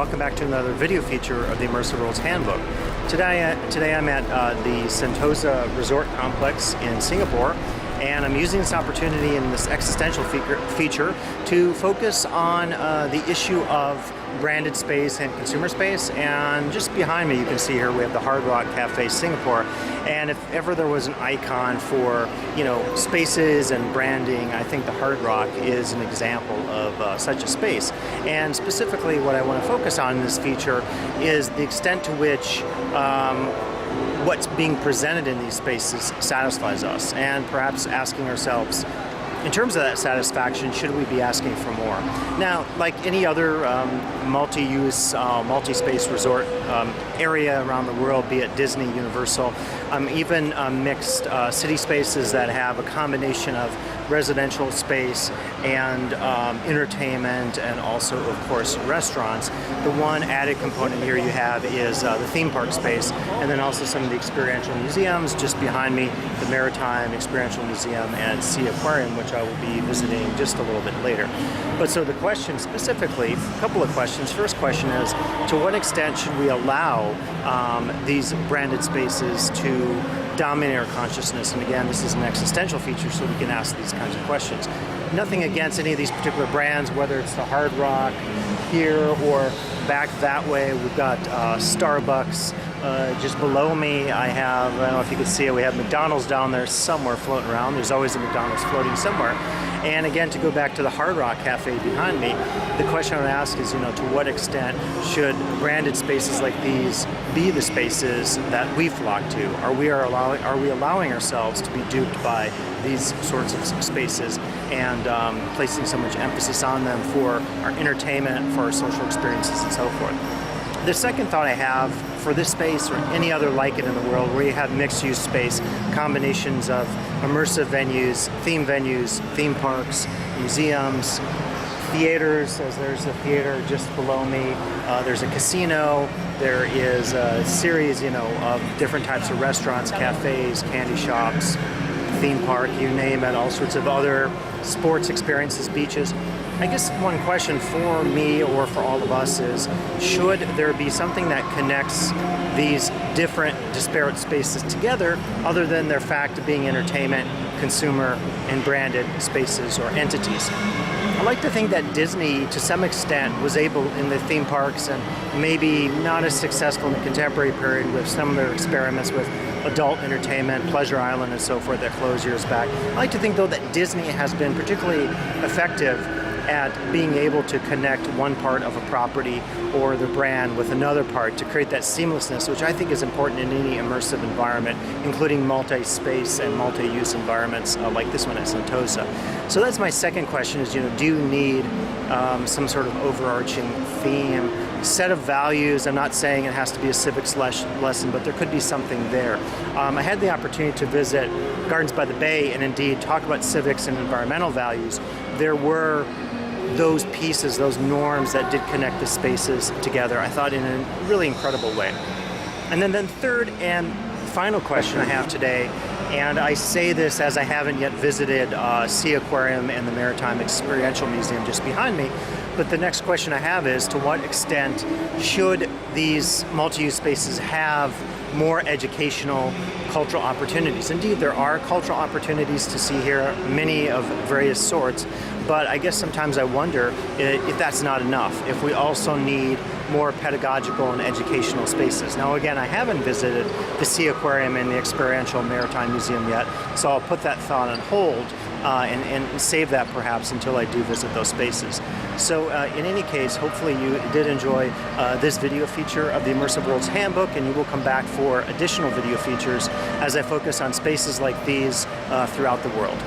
welcome back to another video feature of the Immersive Worlds Handbook. Today I'm at the Sentosa Resort Complex in Singapore, and I'm using this opportunity in this existential feature to focus on the issue of branded space and consumer space. And just behind me you can see here we have the Hard Rock Cafe Singapore, and if ever there was an icon for spaces and branding, I think the Hard Rock is an example of such a space. And specifically what I want to focus on in this feature is the extent to which what's being presented in these spaces satisfies us, and perhaps asking ourselves, in terms of that satisfaction, should we be asking for more? Now, like any other multi-use, multi-space resort area around the world, be it Disney, Universal, even mixed city spaces that have a combination of residential space and entertainment, and also, of course, restaurants. The one added component here you have is the theme park space, and then also some of the experiential museums. Just behind me, the Maritime Experiential Museum and Sea Aquarium, which I will be visiting just a little bit later. But so the question specifically, a couple of questions. First question is, to what extent should we allow these branded spaces to dominate our consciousness? And again, this is an existential feature, so we can ask these kinds of questions. Nothing against any of these particular brands, whether it's the Hard Rock here or back that way. We've got Starbucks. Just below me I don't know if you can see it, we have McDonald's down there somewhere floating around. There's always a McDonald's floating somewhere. And again, to go back to the Hard Rock Cafe behind me, the question I would ask is, to what extent should branded spaces like these be the spaces that we flock to? Are we allowing ourselves to be duped by these sorts of spaces and placing so much emphasis on them for our entertainment, for our social experiences, and so forth? The second thought I have for this space, or any other like it in the world, where you have mixed-use space, combinations of immersive venues, theme parks, museums, theaters, as there's a theater just below me, there's a casino, there is a series, of different types of restaurants, cafes, candy shops, theme park, you name it, all sorts of other sports experiences, beaches. I guess one question for me, or for all of us, is should there be something that connects these different disparate spaces together, other than their fact of being entertainment, consumer, and branded spaces or entities? I like to think that Disney, to some extent, was able in the theme parks, and maybe not as successful in the contemporary period with some of their experiments with adult entertainment, Pleasure Island and so forth, that closed years back. I like to think, though, that Disney has been particularly effective at being able to connect one part of a property or the brand with another part to create that seamlessness, which I think is important in any immersive environment, including multi-space and multi-use environments like this one at Sentosa. So that's my second question is, do you need some sort of overarching theme, set of values? I'm not saying it has to be a civics lesson, but there could be something there. I had the opportunity to visit Gardens by the Bay and indeed talk about civics and environmental values. There were those pieces, those norms that did connect the spaces together, I thought, in a really incredible way. And then third and final question I have today, and I say this as I haven't yet visited Sea Aquarium and the Maritime Experiential Museum just behind me, but the next question I have is, to what extent should these multi-use spaces have more educational, cultural opportunities? Indeed, there are cultural opportunities to see here, many of various sorts, but I guess sometimes I wonder if that's not enough, if we also need more pedagogical and educational spaces. Now again, I haven't visited the Sea Aquarium and the Experiential Maritime Museum yet, so I'll put that thought on hold and save that perhaps until I do visit those spaces. So in any case, hopefully you did enjoy this video feature of the Immersive Worlds Handbook, and you will come back for additional video features as I focus on spaces like these throughout the world.